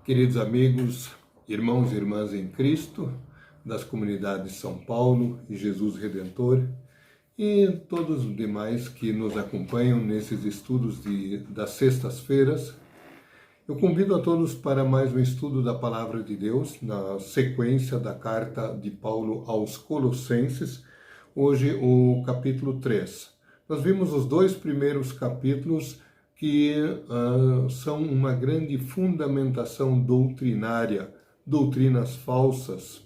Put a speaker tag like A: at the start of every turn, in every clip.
A: Queridos amigos, irmãos e irmãs em Cristo, das comunidades São Paulo e Jesus Redentor, e todos os demais que nos acompanham nesses estudos das sextas-feiras, eu convido a todos para mais um estudo da Palavra de Deus, na sequência da carta de Paulo aos Colossenses, hoje o capítulo 3. Nós vimos os dois primeiros capítulos que são uma grande fundamentação doutrinária, doutrinas falsas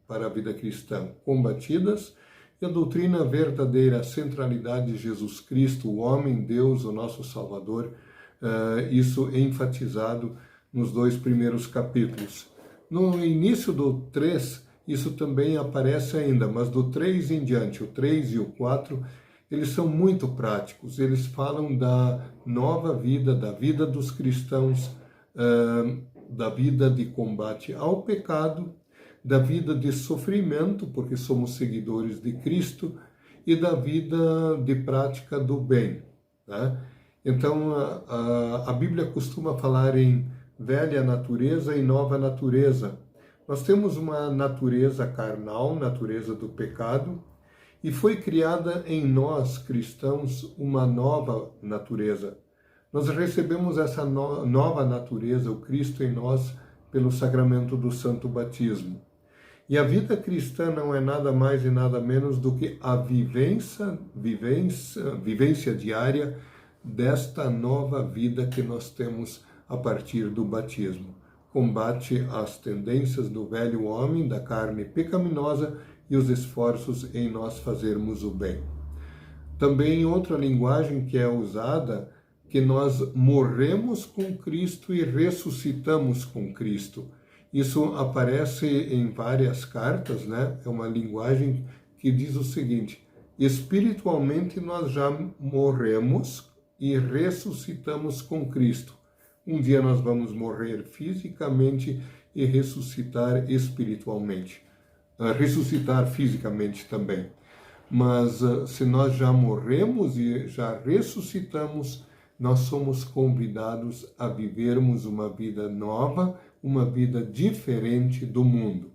A: para a vida cristã combatidas, e a doutrina verdadeira, a centralidade de Jesus Cristo, o homem, Deus, o nosso Salvador, isso enfatizado nos dois primeiros capítulos. No início do 3, isso também aparece ainda, mas do 3 em diante, o 3 e o 4, eles são muito práticos, eles falam da nova vida, da vida dos cristãos, da vida de combate ao pecado, da vida de sofrimento, porque somos seguidores de Cristo, e da vida de prática do bem, né? Então, a Bíblia costuma falar em velha natureza e nova natureza. Nós temos uma natureza carnal, natureza do pecado, e foi criada em nós, cristãos, uma nova natureza. Nós recebemos essa nova natureza, o Cristo em nós, pelo sacramento do Santo Batismo. E a vida cristã não é nada mais e nada menos do que a vivência diária desta nova vida que nós temos a partir do batismo. Combate às tendências do velho homem, da carne pecaminosa, e os esforços em nós fazermos o bem. Também outra linguagem que é usada, que nós morremos com Cristo e ressuscitamos com Cristo. Isso aparece em várias cartas, né? É uma linguagem que diz o seguinte: espiritualmente nós já morremos e ressuscitamos com Cristo. Um dia nós vamos morrer fisicamente e ressuscitar espiritualmente. Ressuscitar fisicamente também. Mas se nós já morremos e já ressuscitamos, nós somos convidados a vivermos uma vida nova, uma vida diferente do mundo.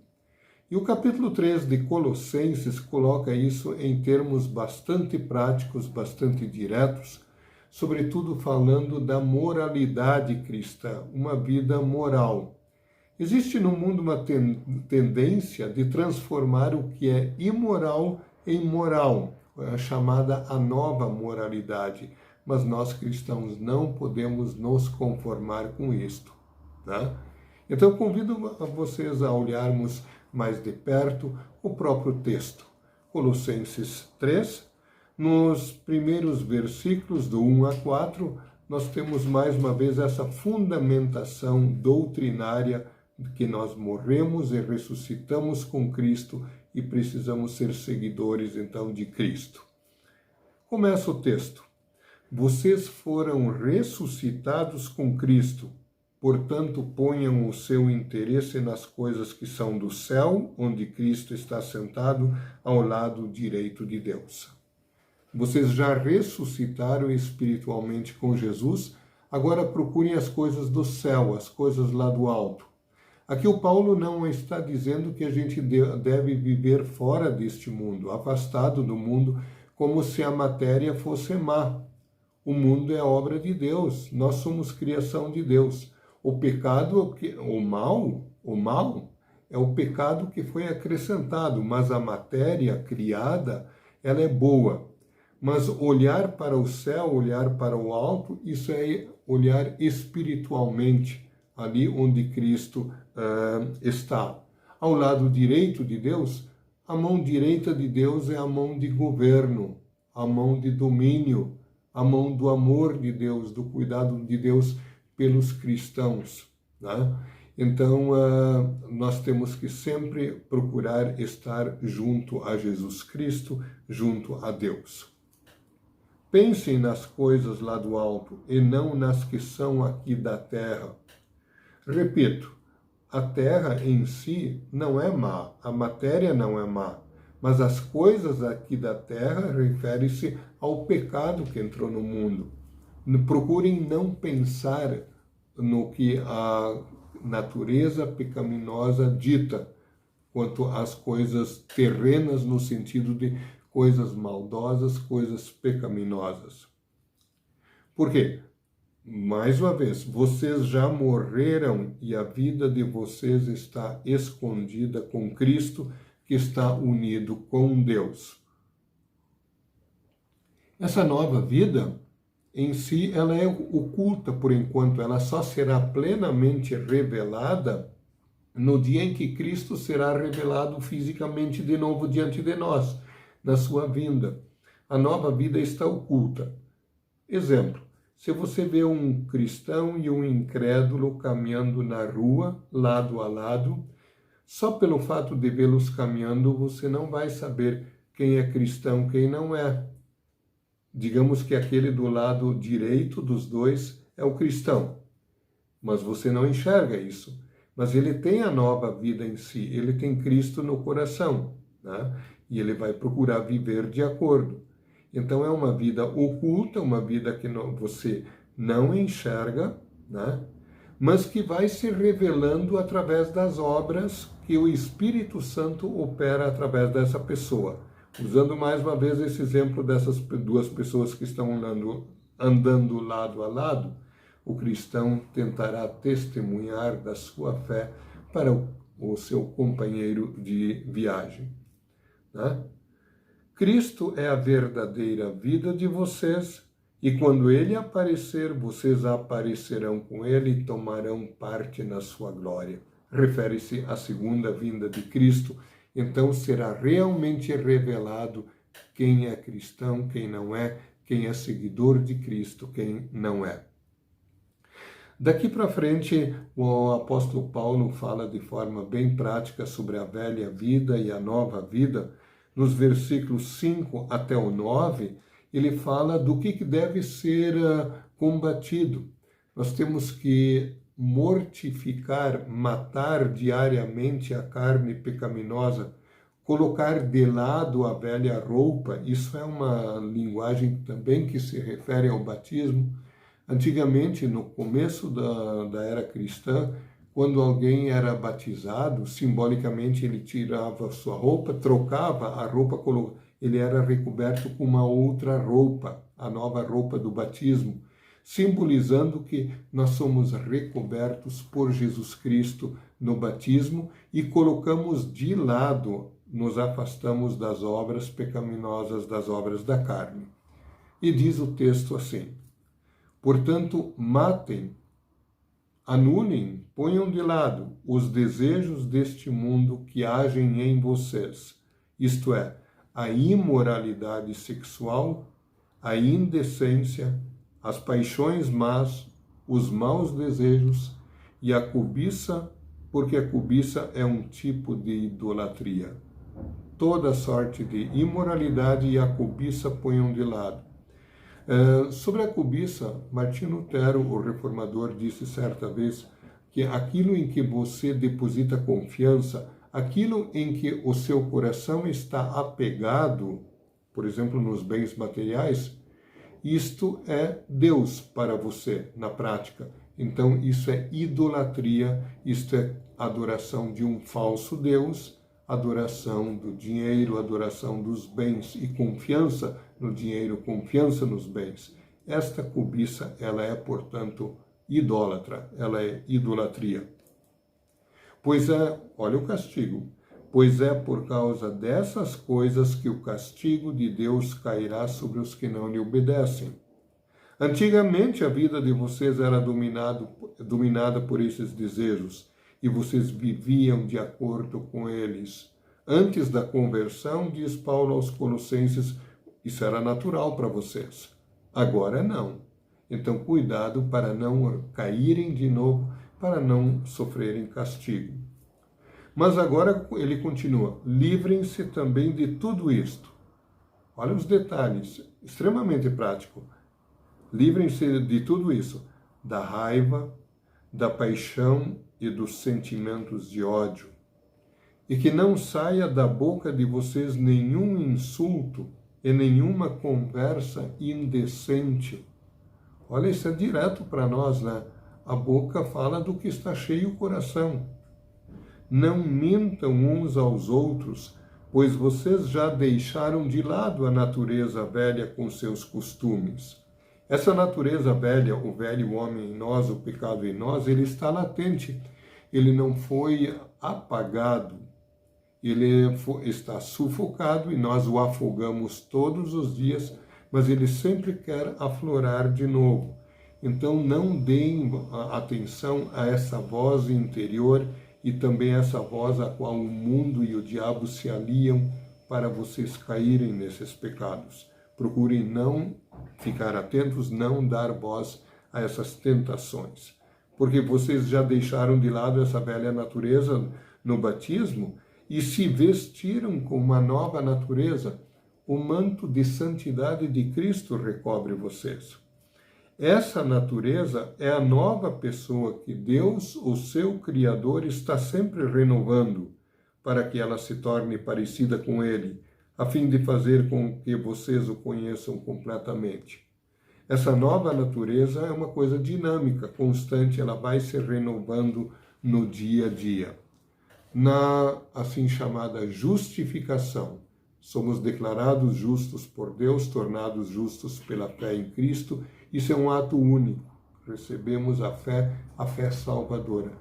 A: E o capítulo 3 de Colossenses coloca isso em termos bastante práticos, bastante diretos, sobretudo falando da moralidade cristã, uma vida moral. Existe no mundo uma tendência de transformar o que é imoral em moral, chamada a nova moralidade. Mas nós cristãos não podemos nos conformar com isto, né? Então eu convido a vocês a olharmos mais de perto o próprio texto. Colossenses 3, nos primeiros versículos do 1 a 4, nós temos mais uma vez essa fundamentação doutrinária que nós morremos e ressuscitamos com Cristo e precisamos ser seguidores, então, de Cristo. Começa o texto. Vocês foram ressuscitados com Cristo, portanto, ponham o seu interesse nas coisas que são do céu, onde Cristo está sentado ao lado direito de Deus. Vocês já ressuscitaram espiritualmente com Jesus, agora procurem as coisas do céu, as coisas lá do alto. Aqui o Paulo não está dizendo que a gente deve viver fora deste mundo, afastado do mundo, como se a matéria fosse má. O mundo é obra de Deus, nós somos criação de Deus. O pecado, o mal é o pecado que foi acrescentado, mas a matéria criada, ela é boa. Mas olhar para o céu, olhar para o alto, isso é olhar espiritualmente, ali onde Cristo está. Ao lado direito de Deus, a mão direita de Deus é a mão de governo, a mão de domínio, a mão do amor de Deus, do cuidado de Deus pelos cristãos, né? Então, nós temos que sempre procurar estar junto a Jesus Cristo, junto a Deus. Pensem nas coisas lá do alto e não nas que são aqui da terra. Repito, a terra em si não é má, a matéria não é má, mas as coisas aqui da terra referem-se ao pecado que entrou no mundo. Procurem não pensar no que natureza pecaminosa dita, quanto às coisas terrenas no sentido de coisas maldosas, coisas pecaminosas. Por quê? Mais uma vez, vocês já morreram e a vida de vocês está escondida com Cristo, que está unido com Deus. Essa nova vida, em si, ela é oculta por enquanto, ela só será plenamente revelada no dia em que Cristo será revelado fisicamente de novo diante de nós, na sua vinda. A nova vida está oculta. Exemplo, se você vê um cristão e um incrédulo caminhando na rua, lado a lado, só pelo fato de vê-los caminhando, você não vai saber quem é cristão, quem não é. Digamos que aquele do lado direito dos dois é o cristão, mas você não enxerga isso. Mas ele tem a nova vida em si, ele tem Cristo no coração, né? E ele vai procurar viver de acordo. Então é uma vida oculta, uma vida que você não enxerga, né? Mas que vai se revelando através das obras que o Espírito Santo opera através dessa pessoa. Usando mais uma vez esse exemplo dessas duas pessoas que estão andando lado a lado, o cristão tentará testemunhar da sua fé para o seu companheiro de viagem, né? Cristo é a verdadeira vida de vocês, e quando ele aparecer, vocês aparecerão com ele e tomarão parte na sua glória. Refere-se à segunda vinda de Cristo. Então será realmente revelado quem é cristão, quem não é, quem é seguidor de Cristo, quem não é. Daqui para frente, o apóstolo Paulo fala de forma bem prática sobre a velha vida e a nova vida. Nos versículos 5 até o 9, ele fala do que deve ser combatido. Nós temos que mortificar, matar diariamente a carne pecaminosa, colocar de lado a velha roupa. Isso é uma linguagem também que se refere ao batismo. Antigamente, no começo da era cristã, quando alguém era batizado, simbolicamente ele tirava sua roupa, trocava a roupa, ele era recoberto com uma outra roupa, a nova roupa do batismo, simbolizando que nós somos recobertos por Jesus Cristo no batismo e colocamos de lado, nos afastamos das obras pecaminosas, das obras da carne. E diz o texto assim: portanto, matem, anulem, ponham de lado os desejos deste mundo que agem em vocês, isto é, a imoralidade sexual, a indecência, as paixões más, os maus desejos e a cobiça, porque a cobiça é um tipo de idolatria. Toda sorte de imoralidade e a cobiça ponham de lado. Sobre a cobiça, Martinho Lutero, o reformador, disse certa vez que aquilo em que você deposita confiança, aquilo em que o seu coração está apegado, por exemplo, nos bens materiais, isto é Deus para você na prática. Então isso é idolatria, isto é adoração de um falso Deus, adoração do dinheiro, adoração dos bens e confiança no dinheiro, confiança nos bens. Esta cobiça, ela é, portanto, idólatra, ela é idolatria. Pois é, olha o castigo, pois é por causa dessas coisas que o castigo de Deus cairá sobre os que não lhe obedecem. Antigamente a vida de vocês era dominada por esses desejos, e vocês viviam de acordo com eles. Antes da conversão, diz Paulo aos Colossenses, isso era natural para vocês. Agora não. Então cuidado para não caírem de novo, para não sofrerem castigo. Mas agora ele continua, livrem-se também de tudo isto. Olha os detalhes, extremamente prático. Livrem-se de tudo isso, da raiva, da paixão e dos sentimentos de ódio. E que não saia da boca de vocês nenhum insulto e nenhuma conversa indecente. Olha, isso é direto para nós, né? A boca fala do que está cheio o coração. Não mintam uns aos outros, pois vocês já deixaram de lado a natureza velha com seus costumes. Essa natureza velha, o velho homem em nós, o pecado em nós, ele está latente. Ele não foi apagado. Ele está sufocado e nós o afogamos todos os dias, mas ele sempre quer aflorar de novo. Então não deem atenção a essa voz interior e também essa voz a qual o mundo e o diabo se aliam para vocês caírem nesses pecados. Procurem não ficar atentos, não dar voz a essas tentações. Porque vocês já deixaram de lado essa velha natureza no batismo e se vestiram com uma nova natureza. O manto de santidade de Cristo recobre vocês. Essa natureza é a nova pessoa que Deus, o seu Criador, está sempre renovando para que ela se torne parecida com Ele, a fim de fazer com que vocês o conheçam completamente. Essa nova natureza é uma coisa dinâmica, constante, ela vai se renovando no dia a dia. Na assim chamada justificação, somos declarados justos por Deus, tornados justos pela fé em Cristo. Isso é um ato único. Recebemos a fé salvadora.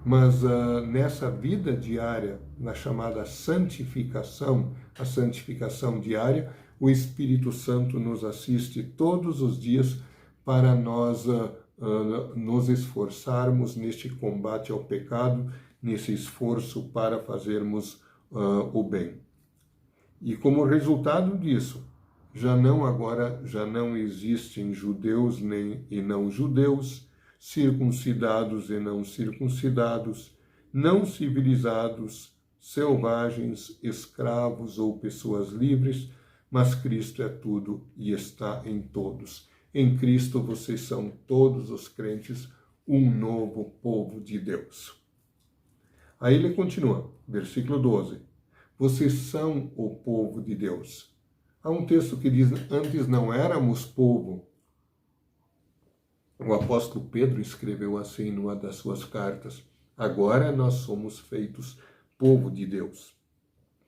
A: Mas nessa vida diária, na chamada santificação, a santificação diária, o Espírito Santo nos assiste todos os dias para nós nos esforçarmos neste combate ao pecado, nesse esforço para fazermos o bem. E como resultado disso, já não existem judeus e não judeus, circuncidados e não circuncidados, não civilizados, selvagens, escravos ou pessoas livres, mas Cristo é tudo e está em todos. Em Cristo vocês são todos os crentes, um novo povo de Deus. Aí ele continua, versículo 12. Vocês são o povo de Deus. Há um texto que diz, antes não éramos povo. O apóstolo Pedro escreveu assim numa das suas cartas. Agora nós somos feitos povo de Deus.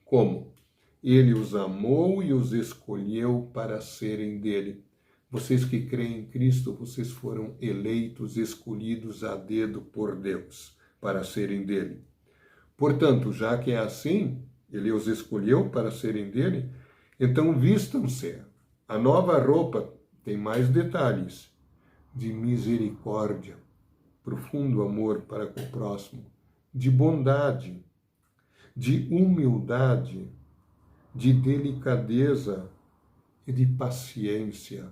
A: Como? Ele os amou e os escolheu para serem dele. Vocês que creem em Cristo, vocês foram eleitos, escolhidos a dedo por Deus, para serem dele. Portanto, já que é assim, ele os escolheu para serem dele, então vistam-se. A nova roupa tem mais detalhes de misericórdia, profundo amor para com o próximo, de bondade, de humildade, de delicadeza e de paciência.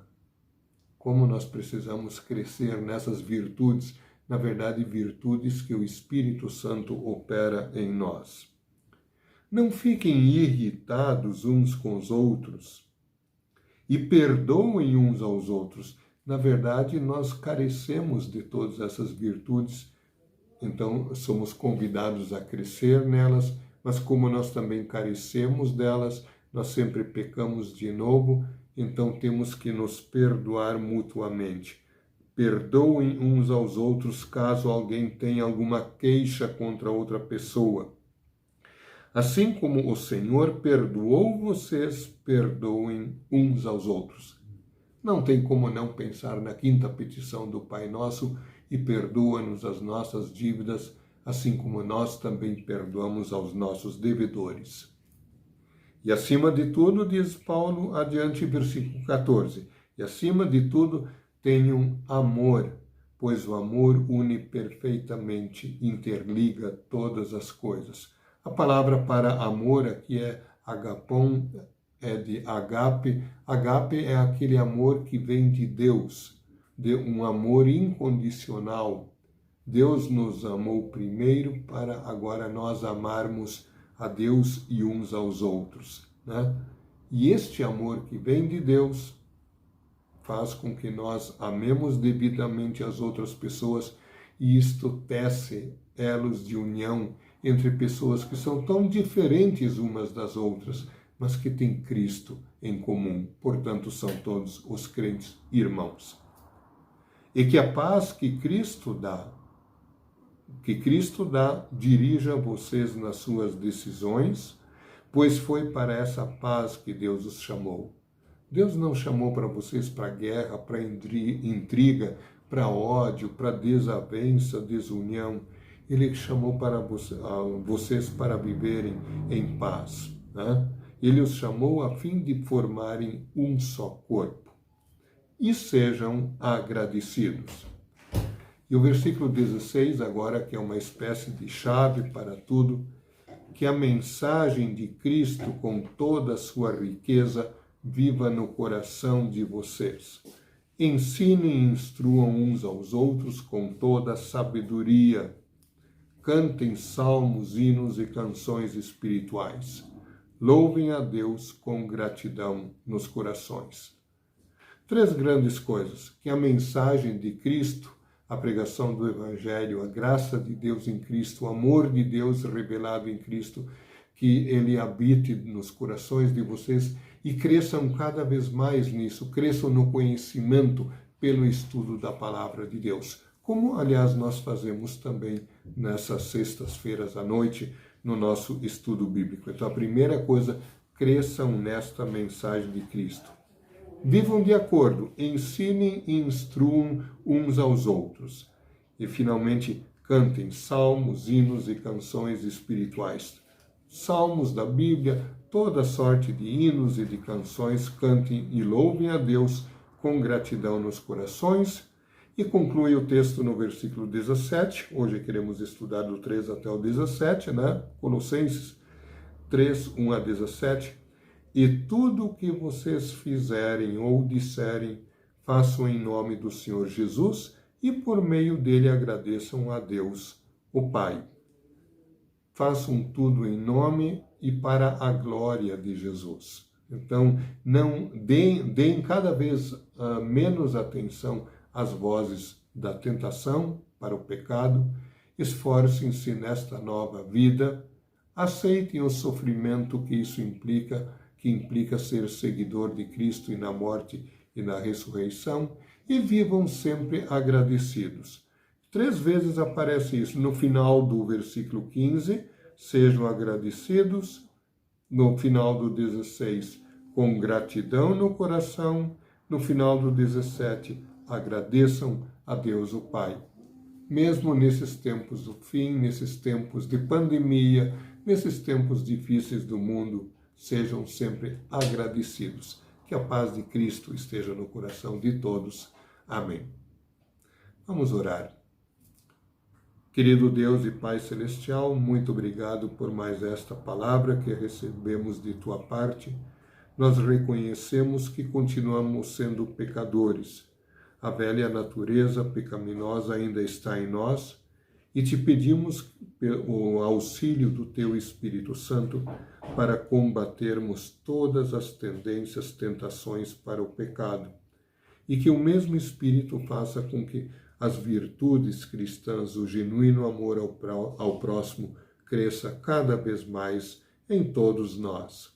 A: Como nós precisamos crescer nessas virtudes, na verdade, virtudes que o Espírito Santo opera em nós. Não fiquem irritados uns com os outros e perdoem uns aos outros. Na verdade, nós carecemos de todas essas virtudes, então somos convidados a crescer nelas, mas como nós também carecemos delas, nós sempre pecamos de novo, então temos que nos perdoar mutuamente. Perdoem uns aos outros caso alguém tenha alguma queixa contra outra pessoa. Assim como o Senhor perdoou vocês, perdoem uns aos outros. Não tem como não pensar na quinta petição do Pai Nosso, e perdoa-nos as nossas dívidas, assim como nós também perdoamos aos nossos devedores. E acima de tudo, diz Paulo, adiante, versículo 14, e acima de tudo, tenham amor, pois o amor une perfeitamente, interliga todas as coisas. A palavra para amor aqui é agapon, é de agape. Agape é aquele amor que vem de Deus, de um amor incondicional. Deus nos amou primeiro para agora nós amarmos a Deus e uns aos outros, né? E este amor que vem de Deus faz com que nós amemos devidamente as outras pessoas, e isto tece elos de união entre pessoas que são tão diferentes umas das outras, mas que têm Cristo em comum. Portanto, são todos os crentes irmãos. e que a paz que Cristo dá, dirija vocês nas suas decisões, pois foi para essa paz que Deus os chamou. Deus não chamou para vocês para guerra, para intriga, para ódio, para desavença, desunião. Ele chamou para vocês para viverem em paz, né? Ele os chamou a fim de formarem um só corpo. E sejam agradecidos. E o versículo 16 agora, que é uma espécie de chave para tudo, que a mensagem de Cristo com toda a sua riqueza viva no coração de vocês. Ensinem e instruam uns aos outros com toda a sabedoria. Cantem salmos, hinos e canções espirituais. Louvem a Deus com gratidão nos corações. 3 grandes coisas: que a mensagem de Cristo, a pregação do Evangelho, a graça de Deus em Cristo, o amor de Deus revelado em Cristo, que Ele habite nos corações de vocês e cresçam cada vez mais nisso, cresçam no conhecimento pelo estudo da Palavra de Deus. Como, aliás, nós fazemos também nessas sextas-feiras à noite, no nosso estudo bíblico. Então, a primeira coisa, cresçam nesta mensagem de Cristo. Vivam de acordo, ensinem e instruam uns aos outros. E, finalmente, cantem salmos, hinos e canções espirituais. Salmos da Bíblia, toda sorte de hinos e de canções, cantem e louvem a Deus com gratidão nos corações. E conclui o texto no versículo 17, hoje queremos estudar do 3 até o 17, né? Colossenses 3, 1 a 17. E tudo o que vocês fizerem ou disserem, façam em nome do Senhor Jesus e por meio dele agradeçam a Deus, o Pai. Façam tudo em nome e para a glória de Jesus. Então, não deem cada vez menos atenção às vozes da tentação para o pecado. Esforcem-se nesta nova vida. Aceitem o sofrimento que isso implica, que implica ser seguidor de Cristo e na morte e na ressurreição, e vivam sempre agradecidos. 3 vezes aparece isso. No final do versículo 15, sejam agradecidos. No final do 16, com gratidão no coração. No final do 17, agradeçam a Deus o Pai. Mesmo nesses tempos do fim, nesses tempos de pandemia, nesses tempos difíceis do mundo, sejam sempre agradecidos. Que a paz de Cristo esteja no coração de todos. Amém. Vamos orar. Querido Deus e Pai Celestial, muito obrigado por mais esta palavra que recebemos de Tua parte. Nós reconhecemos que continuamos sendo pecadores. A velha natureza pecaminosa ainda está em nós e te pedimos o auxílio do Teu Espírito Santo para combatermos todas as tendências, tentações para o pecado. E que o mesmo Espírito faça com que as virtudes cristãs, o genuíno amor ao próximo, cresça cada vez mais em todos nós.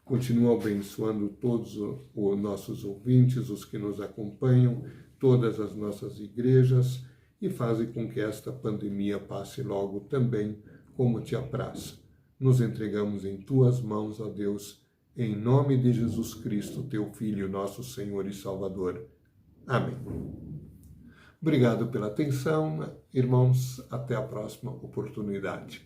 A: Continua abençoando todos os nossos ouvintes, os que nos acompanham, todas as nossas igrejas, e faze com que esta pandemia passe logo também, como te apraz. Nos entregamos em tuas mãos, ó Deus, em nome de Jesus Cristo, teu Filho, nosso Senhor e Salvador. Amém. Obrigado pela atenção, irmãos. Até a próxima oportunidade.